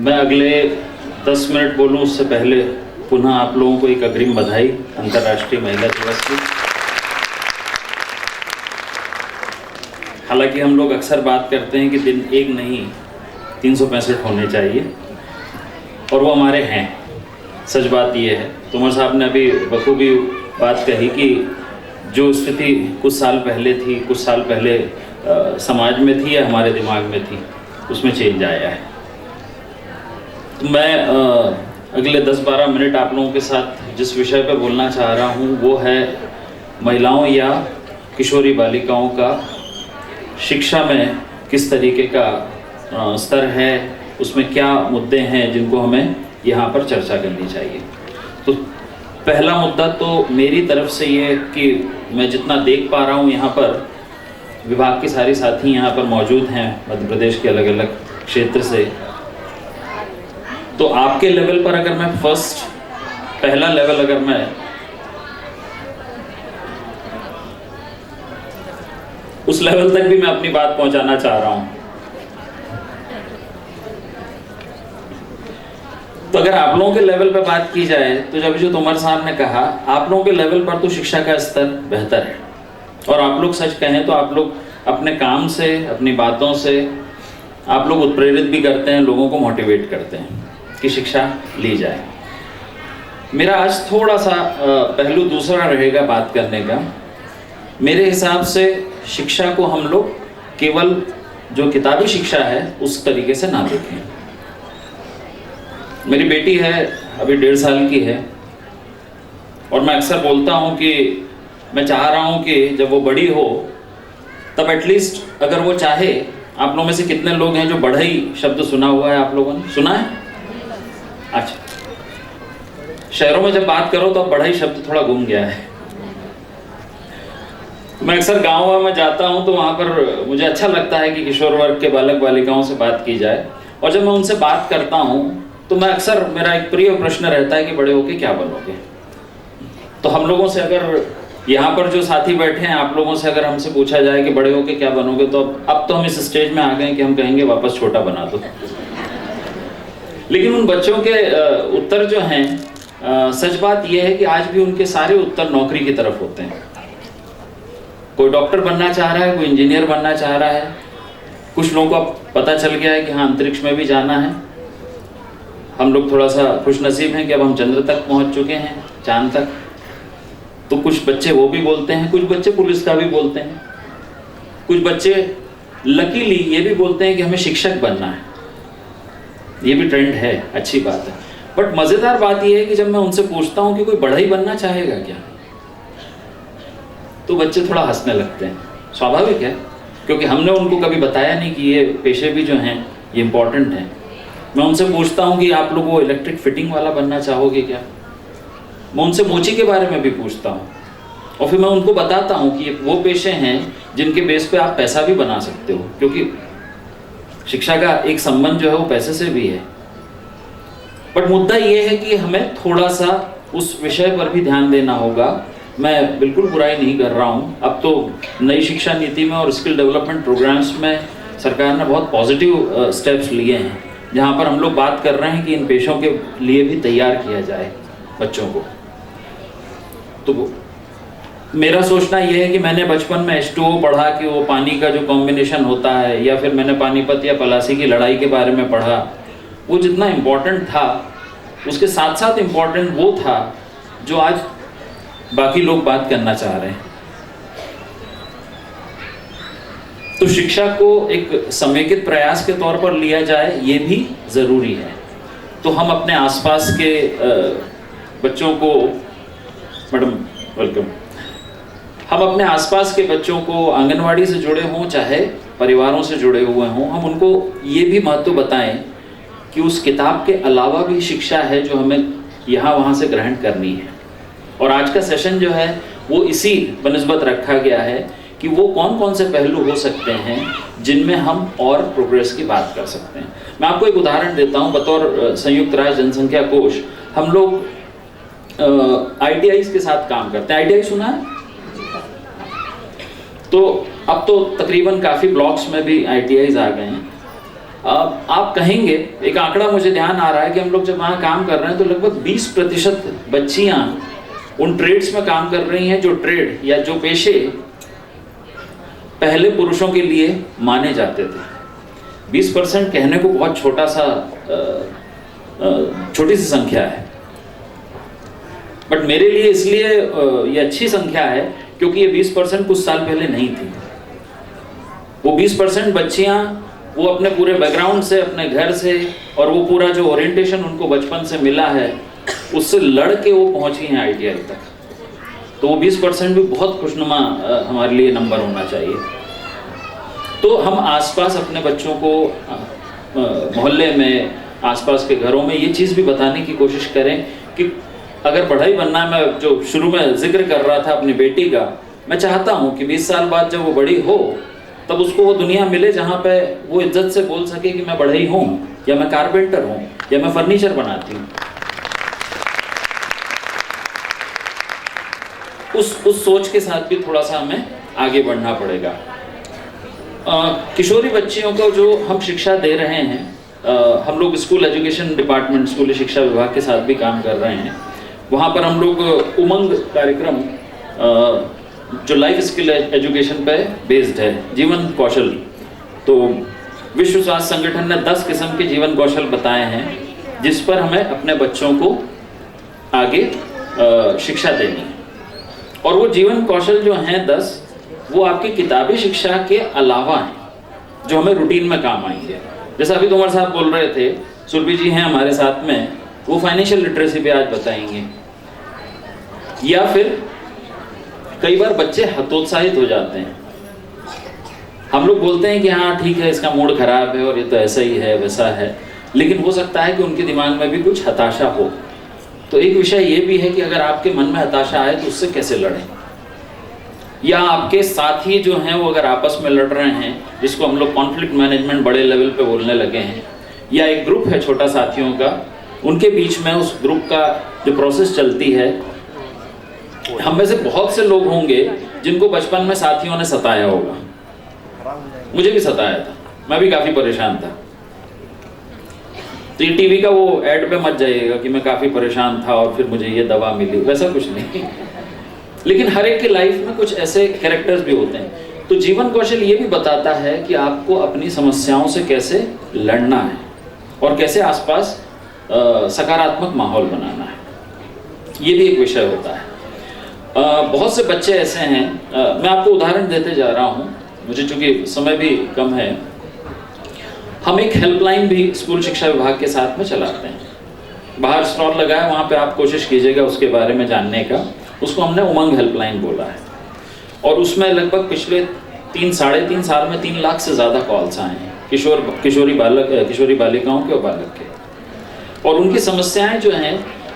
मैं अगले 10 मिनट बोलूं उससे पहले पुनः आप लोगों को एक अग्रिम बधाई अंतर्राष्ट्रीय महिला दिवस की। हालांकि हम लोग अक्सर बात करते हैं कि दिन एक नहीं 365 होने चाहिए, और वो हमारे हैं। सच बात ये है, तोमर साहब ने अभी बखूबी बात कही कि जो स्थिति कुछ साल पहले थी, कुछ साल पहले समाज में थी या हमारे दिमाग में थी, उसमें चेंज आया है। तो मैं अगले 10-12 मिनट आप लोगों के साथ जिस विषय पर बोलना चाह रहा हूँ वो है महिलाओं या किशोरी बालिकाओं का शिक्षा में किस तरीके का स्तर है, उसमें क्या मुद्दे हैं जिनको हमें यहाँ पर चर्चा करनी चाहिए। तो पहला मुद्दा तो मेरी तरफ से ये कि मैं जितना देख पा रहा हूँ यहाँ पर विभाग के सारे साथी यहाँ पर मौजूद हैं मध्य प्रदेश के अलग अलग क्षेत्र से। तो आपके लेवल पर अगर मैं पहला लेवल अगर मैं उस लेवल तक भी मैं अपनी बात पहुंचाना चाह रहा हूं। तो अगर आप लोगों के लेवल पर बात की जाए तो जब जो तोमर साहब ने कहा, आप लोगों के लेवल पर तो शिक्षा का स्तर बेहतर है, और आप लोग सच कहें तो आप लोग अपने काम से, अपनी बातों से आप लोग उत्प्रेरित भी करते हैं, लोगों को मोटिवेट करते हैं कि शिक्षा ली जाए। मेरा आज थोड़ा सा पहलू दूसरा रहेगा बात करने का। मेरे हिसाब से शिक्षा को हम लोग केवल जो किताबी शिक्षा है उस तरीके से ना देखें। मेरी बेटी है, अभी 1.5 साल की है, और मैं अक्सर बोलता हूँ कि मैं चाह रहा हूँ कि जब वो बड़ी हो तब एटलीस्ट अगर वो चाहे, आप लोगों में से कितने लोग हैं जो बढ़ई शब्द सुना हुआ है? आप लोगों ने सुना है? अच्छा, शहरों में जब बात करो तो अब बढ़ई शब्द थोड़ा गुम गया है। मैं अक्सर गाँव में जाता हूँ तो वहाँ पर मुझे अच्छा लगता है कि किशोर वर्ग के बालक बालिकाओं से बात की जाए, और जब मैं उनसे बात करता हूँ तो मैं अक्सर, मेरा एक प्रिय प्रश्न रहता है कि बड़े होके क्या बनोगे? तो हम लोगों से अगर यहाँ पर जो साथी बैठे हैं, आप लोगों से अगर हमसे पूछा जाए कि बड़े होके क्या बनोगे, तो अब तो हम इस स्टेज में आ गए कि हम कहेंगे वापस छोटा बना दो। लेकिन उन बच्चों के उत्तर जो हैं, सच बात यह है कि आज भी उनके सारे उत्तर नौकरी की तरफ होते हैं। कोई डॉक्टर बनना चाह रहा है, कोई इंजीनियर बनना चाह रहा है, कुछ लोगों को पता चल गया है कि हाँ अंतरिक्ष में भी जाना है। हम लोग थोड़ा सा खुशनसीब हैं कि अब हम चंद्र तक पहुंच चुके हैं, चांद तक। तो कुछ बच्चे वो भी बोलते हैं, कुछ बच्चे पुलिस का भी बोलते हैं, कुछ बच्चे लकीली ये भी बोलते हैं कि हमें शिक्षक बनना है। ये भी ट्रेंड है, अच्छी बात है। बट मजेदार बात यह है कि जब मैं उनसे पूछता हूँ कि कोई बढ़ई बनना चाहेगा क्या, तो बच्चे थोड़ा हंसने लगते हैं। स्वाभाविक है, क्योंकि हमने उनको कभी बताया नहीं कि ये पेशे भी जो हैं ये इंपॉर्टेंट हैं। मैं उनसे पूछता हूँ कि आप लोग वो इलेक्ट्रिक फिटिंग वाला बनना चाहोगे क्या? मैं उनसे मोची के बारे में भी पूछता हूँ, और फिर मैं उनको बताता हूँ कि वो पेशे हैं जिनके बेस पे आप पैसा भी बना सकते हो, क्योंकि शिक्षा का एक संबंध जो है वो पैसे से भी है। बट मुद्दा ये है कि हमें थोड़ा सा उस विषय पर भी ध्यान देना होगा। मैं बिल्कुल बुराई नहीं कर रहा हूँ, अब तो नई शिक्षा नीति में और स्किल डेवलपमेंट प्रोग्राम्स में सरकार ने बहुत पॉजिटिव स्टेप्स लिए हैं, जहाँ पर हम लोग बात कर रहे हैं कि इन पेशों के लिए भी तैयार किया जाए बच्चों को। तो मेरा सोचना यह है कि मैंने बचपन में H2O पढ़ा कि वो पानी का जो कॉम्बिनेशन होता है, या फिर मैंने पानीपत या पलासी की लड़ाई के बारे में पढ़ा, वो जितना इम्पोर्टेंट था उसके साथ साथ इम्पोर्टेंट वो था जो आज बाकी लोग बात करना चाह रहे हैं। तो शिक्षा को एक समेकित प्रयास के तौर पर लिया जाए, ये भी ज़रूरी है। तो हम अपने आसपास के बच्चों को, मैडम वेलकम, हम अपने आसपास के बच्चों को आंगनवाड़ी से जुड़े हों चाहे परिवारों से जुड़े हुए हों, हम उनको ये भी महत्व बताएं कि उस किताब के अलावा भी शिक्षा है जो हमें यहाँ वहाँ से ग्रहण करनी है। और आज का सेशन जो है वो इसी बनिस्बत रखा गया है कि वो कौन कौन से पहलू हो सकते हैं जिनमें हम और प्रोग्रेस की बात कर सकते हैं। मैं आपको एक उदाहरण देता हूँ। बतौर संयुक्त राष्ट्र जनसंख्या कोष हम लोग ITIs के साथ काम करते हैं। ITI सुना है? तो अब तो तकरीबन काफ़ी ब्लॉक्स में भी ITIs आ गए हैं। आप आप कहेंगे, एक आंकड़ा मुझे ध्यान आ रहा है कि हम लोग जब वहाँ काम कर रहे हैं तो लगभग 20% बच्चियाँ उन ट्रेड्स में काम कर रही हैं जो ट्रेड या जो पेशे पहले पुरुषों के लिए माने जाते थे। 20% कहने को बहुत छोटी सी संख्या है, बट मेरे लिए इसलिए ये अच्छी संख्या है क्योंकि ये 20% कुछ साल पहले नहीं थी। वो 20% बच्चियां वो अपने पूरे बैकग्राउंड से, अपने घर से, और वो पूरा जो ओरिएंटेशन उनको बचपन से मिला है उससे लड़ के वो पहुंची हैं ITI तक। तो वो 20% भी बहुत खुशनुमा हमारे लिए नंबर होना चाहिए। तो हम आसपास अपने बच्चों को मोहल्ले में, आसपास के घरों में ये चीज़ भी बताने की कोशिश करें कि अगर पढ़ाई बनना, मैं जो शुरू में जिक्र कर रहा था अपनी बेटी का, मैं चाहता हूँ कि 20 साल बाद जब वो बड़ी हो तब उसको वो दुनिया मिले जहाँ पे वो इज्जत से बोल सके कि मैं बढ़ई हूँ, या मैं कारपेंटर हूँ, या मैं फर्नीचर बनाती हूँ। उस सोच के साथ भी थोड़ा सा हमें आगे बढ़ना पड़ेगा। किशोरी बच्चियों को जो हम शिक्षा दे रहे हैं, हम लोग स्कूल एजुकेशन डिपार्टमेंट, स्कूली शिक्षा विभाग के साथ भी काम कर रहे हैं। वहाँ पर हम लोग उमंग कार्यक्रम जो लाइफ स्किल एजुकेशन पे बेस्ड है, जीवन कौशल, तो विश्व स्वास्थ्य संगठन ने 10 किस्म के जीवन कौशल बताए हैं जिस पर हमें अपने बच्चों को आगे शिक्षा देनी है। और वो जीवन कौशल जो हैं 10, वो आपकी किताबी शिक्षा के अलावा हैं, जो हमें रूटीन में काम आएंगे। जैसा अभी तोमर साहब बोल रहे थे, सुरभि जी हैं हमारे साथ में, वो फाइनेंशियल लिटरेसी पे आज बताएंगे। या फिर कई बार बच्चे हतोत्साहित हो जाते हैं। हम लोग बोलते हैं कि हाँ ठीक है, इसका मूड खराब है और ये तो ऐसा ही है, वैसा है, लेकिन हो सकता है कि उनके दिमाग में भी कुछ हताशा हो। तो एक विषय ये भी है कि अगर आपके मन में हताशा आए तो उससे कैसे लड़ें, या आपके साथी जो हैं वो अगर आपस में लड़ रहे हैं, जिसको हम लोग कॉन्फ्लिक्ट मैनेजमेंट बड़े लेवल पे बोलने लगे हैं, या एक ग्रुप है छोटा साथियों का, उनके बीच में उस ग्रुप का जो प्रोसेस चलती है, हम में से बहुत से लोग होंगे जिनको बचपन में साथियों ने सताया होगा। मुझे भी सताया था, मैं भी काफ़ी परेशान था। तो ये टीवी का वो ऐड पे मत जाइएगा कि मैं काफ़ी परेशान था और फिर मुझे ये दवा मिली, वैसा कुछ नहीं। लेकिन हर एक की लाइफ में कुछ ऐसे कैरेक्टर्स भी होते हैं। तो जीवन कौशल ये भी बताता है कि आपको अपनी समस्याओं से कैसे लड़ना है और कैसे आसपास सकारात्मक माहौल बनाना है, ये भी एक विषय होता है। बहुत से बच्चे ऐसे हैं, मैं आपको उदाहरण देते जा रहा हूँ, मुझे चूँकि समय भी कम है। हम एक हेल्पलाइन भी स्कूल शिक्षा विभाग के साथ में चलाते हैं। बाहर स्टॉल लगा है, वहाँ पे आप कोशिश कीजिएगा उसके बारे में जानने का। उसको हमने उमंग हेल्पलाइन बोला है, और उसमें लगभग पिछले 3-3.5 साल में 3 लाख से ज़्यादा कॉल्स आए हैं किशोरी बालिकाओं के और बालक के। और उनकी समस्याएं जो हैं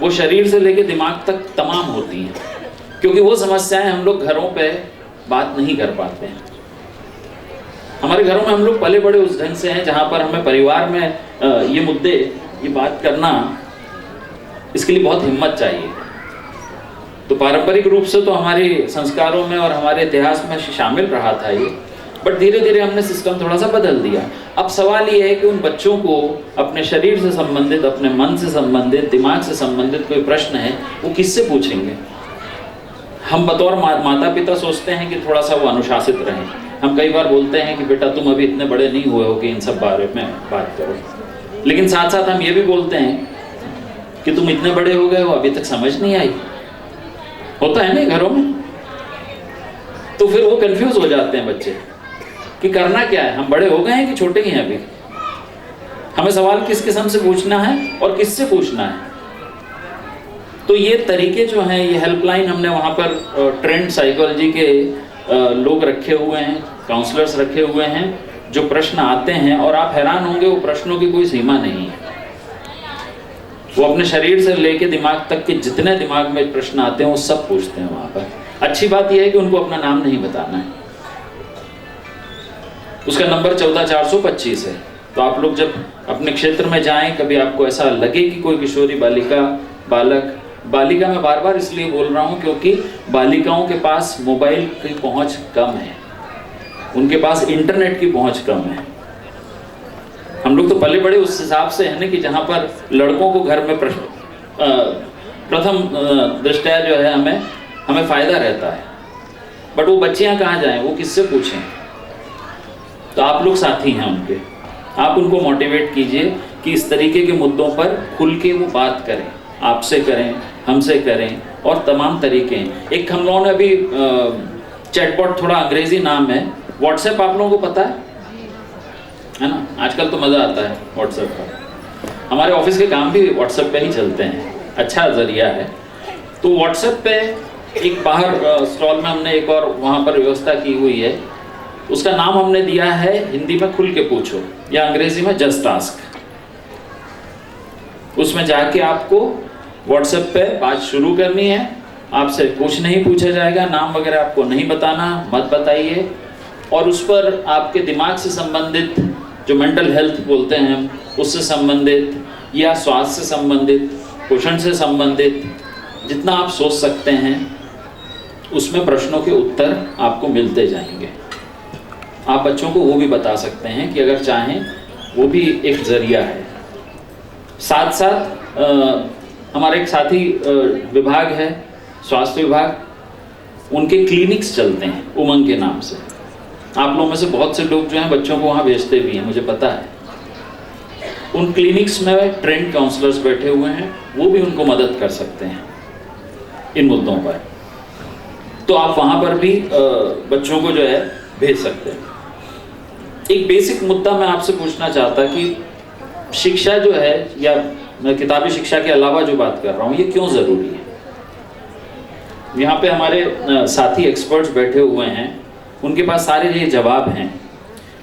वो शरीर से लेकर दिमाग तक तमाम होती हैं, क्योंकि वो समस्याएं हम लोग घरों पे बात नहीं कर पाते हैं। हमारे घरों में हम लोग पले बड़े उस ढंग से हैं जहाँ पर हमें परिवार में ये मुद्दे, ये बात करना, इसके लिए बहुत हिम्मत चाहिए। तो पारंपरिक रूप से तो हमारे संस्कारों में और हमारे इतिहास में शामिल रहा था ये, बट धीरे धीरे हमने सिस्टम थोड़ा सा बदल दिया। अब सवाल ये है कि उन बच्चों को अपने शरीर से संबंधित, अपने मन से संबंधित, दिमाग से संबंधित कोई प्रश्न है, वो किससे पूछेंगे। हम बतौर माता पिता सोचते हैं कि थोड़ा सा वो अनुशासित रहें। हम कई बार बोलते हैं कि बेटा तुम अभी इतने बड़े नहीं हुए हो कि इन सब बारे में बात करो, लेकिन साथ साथ हम ये भी बोलते हैं कि तुम इतने बड़े हो गए हो, अभी तक समझ नहीं आई। होता है ना घरों में। तो फिर वो कंफ्यूज हो जाते हैं बच्चे कि करना क्या है, हम बड़े हो गए हैं कि छोटे ही हैं अभी। हमें सवाल किस किस्म से पूछना है और किससे पूछना है। तो ये तरीके जो हैं, ये हेल्पलाइन हमने वहाँ पर ट्रेंड साइकोलॉजी के लोग रखे हुए हैं, काउंसलर्स रखे हुए हैं, जो प्रश्न आते हैं और आप हैरान होंगे, वो प्रश्नों की कोई सीमा नहीं है। वो अपने शरीर से लेके दिमाग तक के जितने दिमाग में प्रश्न आते हैं वो सब पूछते हैं वहाँ पर। अच्छी बात यह है कि उनको अपना नाम नहीं बताना है। उसका नंबर 14425 है। तो आप लोग जब अपने क्षेत्र में जाएं, कभी आपको ऐसा लगे कि कोई किशोरी बालिका, बालक, बालिका मैं बार बार इसलिए बोल रहा हूँ क्योंकि बालिकाओं के पास मोबाइल की पहुँच कम है, उनके पास इंटरनेट की पहुँच कम है। हम लोग तो पले बड़े उस हिसाब से है ना कि जहाँ पर लड़कों को घर में प्रथम दृष्टया जो है हमें फायदा रहता है, बट वो बच्चियाँ कहाँ जाएं, वो किससे पूछें? तो आप लोग साथी हैं उनके, आप उनको मोटिवेट कीजिए कि इस तरीके के मुद्दों पर खुल के वो बात करें, आपसे करें, हमसे करें, और तमाम तरीके हैं। एक हम लोगों ने अभी चैटबॉट, थोड़ा अंग्रेजी नाम है, व्हाट्सएप आप लोगों को पता है ना? आजकल तो मज़ा आता है व्हाट्सएप पर, हमारे ऑफिस के काम भी व्हाट्सएप पे ही चलते हैं, अच्छा ज़रिया है। तो व्हाट्सएप पे एक बाहर स्टॉल में हमने एक और वहाँ पर व्यवस्था की हुई है, उसका नाम हमने दिया है हिंदी में खुल के पूछो, या अंग्रेजी में जस्ट आस्क। उसमें जाके आपको व्हाट्सएप पे बात शुरू करनी है, आपसे कुछ नहीं पूछा जाएगा, नाम वगैरह आपको नहीं बताना, मत बताइए, और उस पर आपके दिमाग से संबंधित जो मेंटल हेल्थ बोलते हैं उससे संबंधित या स्वास्थ्य से संबंधित, पोषण से संबंधित जितना आप सोच सकते हैं उसमें प्रश्नों के उत्तर आपको मिलते जाएंगे। आप बच्चों को वो भी बता सकते हैं कि अगर चाहें, वो भी एक जरिया है। साथ साथ हमारे एक साथी विभाग है, स्वास्थ्य विभाग, उनके क्लिनिक्स चलते हैं उमंग के नाम से। आप लोगों में से बहुत से लोग जो हैं बच्चों को वहाँ भेजते भी हैं, मुझे पता है। उन क्लिनिक्स में ट्रेंड काउंसलर्स बैठे हुए हैं, वो भी उनको मदद कर सकते हैं इन मुद्दों पर। तो आप वहाँ पर भी बच्चों को जो है भेज सकते हैं। एक बेसिक मुद्दा मैं आपसे पूछना चाहता कि शिक्षा जो है, या मैं किताबी शिक्षा के अलावा जो बात कर रहा हूँ, ये क्यों ज़रूरी है? यहाँ पे हमारे साथी एक्सपर्ट्स बैठे हुए हैं, उनके पास सारे ये जवाब हैं,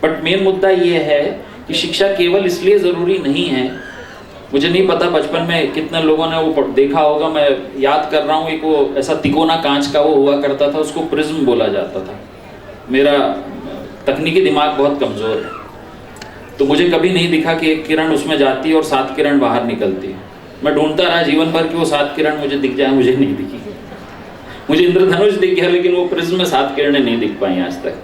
बट मेन मुद्दा ये है कि शिक्षा केवल इसलिए ज़रूरी नहीं है। मुझे नहीं पता बचपन में कितने लोगों ने वो देखा होगा, मैं याद कर रहा हूँ, एक वो ऐसा तिकोना कांच का वो हुआ करता था, उसको प्रिज्म बोला जाता था। मेरा तकनीकी दिमाग बहुत कमज़ोर है, तो मुझे कभी नहीं दिखा कि एक किरण उसमें जाती है और 7 किरण बाहर निकलती है। मैं ढूंढता रहा जीवन भर कि वो 7 किरण मुझे दिख जाए, मुझे नहीं दिखी। मुझे इंद्रधनुष दिख गया, लेकिन वो प्रिज्म में 7 किरणें नहीं दिख पाई आज तक।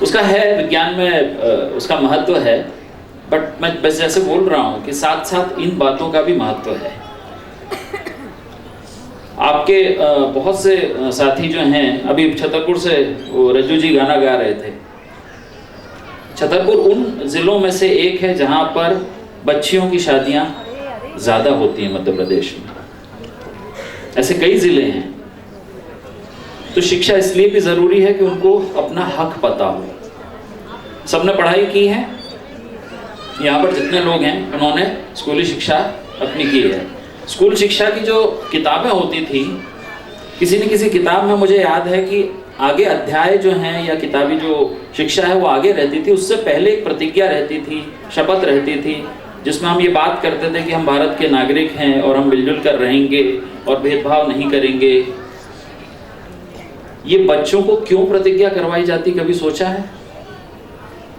उसका है विज्ञान में उसका महत्व है, बट मैं बस जैसे बोल रहा हूँ कि साथ साथ इन बातों का भी महत्व है। आपके बहुत से साथी जो हैं, अभी छतरपुर से वो रज्जू जी गाना गा रहे थे। छतरपुर उन जिलों में से एक है जहाँ पर बच्चियों की शादियाँ ज़्यादा होती हैं मध्य प्रदेश में। ऐसे कई ज़िले हैं। तो शिक्षा इसलिए भी ज़रूरी है कि उनको अपना हक पता हो। सबने पढ़ाई की है, यहाँ पर जितने लोग हैं उन्होंने स्कूली शिक्षा अपनी की है। स्कूल शिक्षा की जो किताबें होती थी, किसी न किसी किताब में मुझे याद है कि आगे अध्याय जो हैं या किताबी जो शिक्षा है वो आगे रहती थी, उससे पहले एक प्रतिज्ञा रहती थी, शपथ रहती थी, जिसमें हम ये बात करते थे कि हम भारत के नागरिक हैं और हम मिलजुल कर रहेंगे और भेदभाव नहीं करेंगे। ये बच्चों को क्यों प्रतिज्ञा करवाई जाती, कभी सोचा है?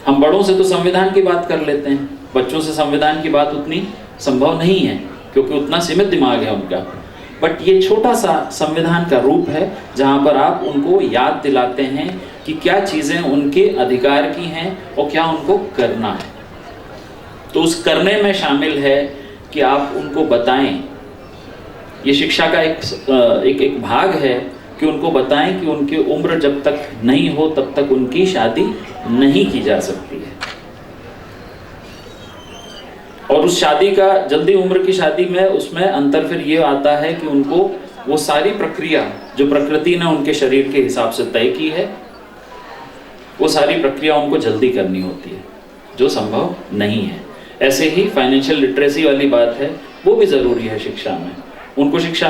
हम बड़ों से तो संविधान की बात कर लेते हैं, बच्चों से संविधान की बात उतनी संभव नहीं है क्योंकि उतना सीमित दिमाग है उनका। बट ये छोटा सा संविधान का रूप है जहाँ पर आप उनको याद दिलाते हैं कि क्या चीज़ें उनके अधिकार की हैं और क्या उनको करना है। तो उस करने में शामिल है कि आप उनको बताएं। ये शिक्षा का एक भाग है कि उनको बताएं कि उनकी उम्र जब तक नहीं हो तब तक उनकी शादी नहीं की जा सकती है। और उस शादी का, जल्दी उम्र की शादी में, उसमें अंतर फिर ये आता है कि उनको वो सारी प्रक्रिया जो प्रकृति ने उनके शरीर के हिसाब से तय की है, वो सारी प्रक्रिया उनको जल्दी करनी होती है, जो संभव नहीं है। ऐसे ही फाइनेंशियल लिटरेसी वाली बात है, वो भी ज़रूरी है शिक्षा में। उनको शिक्षा